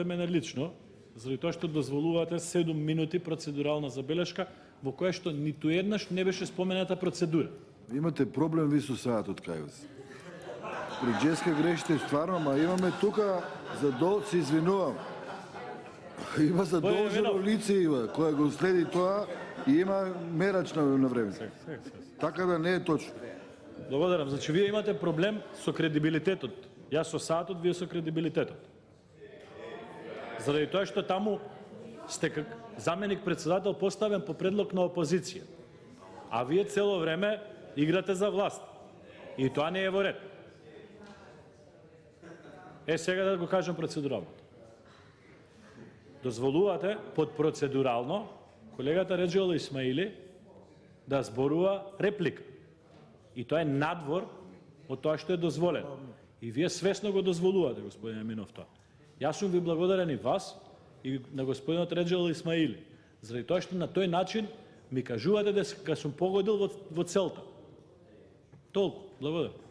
мене лично, заради тоа што дозволувате 7 минути процедурална забелешка, во која што ниту еднаш не беше спомената процедура. Имате проблем ви со саатот кај вас. При Джеска грешите стварно, ама имаме тука се извинувам. Има задолжено лице има, која го следи тоа и има мерач на време. Така да не е точно. Благодарам. Значи, вие имате проблем со кредибилитетот. Јас со саатот, вие со кредибилитетот. Заради тоа што таму сте как заменик председател поставен по предлог на опозиција. А вие цело време играте за власт. И тоа не е во ред. Сега да го кажам процедурално. Дозволувате под процедурално колегата Реджола Исмаили да зборува реплика. И тоа е надвор од тоа што е дозволено. И вие свесно го дозволувате, господин Аминов, тоа. Јас сум ви благодарен и вас и на господинот Реджола Исмаили, заради тоа што на тој начин ми кажувате дека сум погодил во целта. Толку. Благодарам.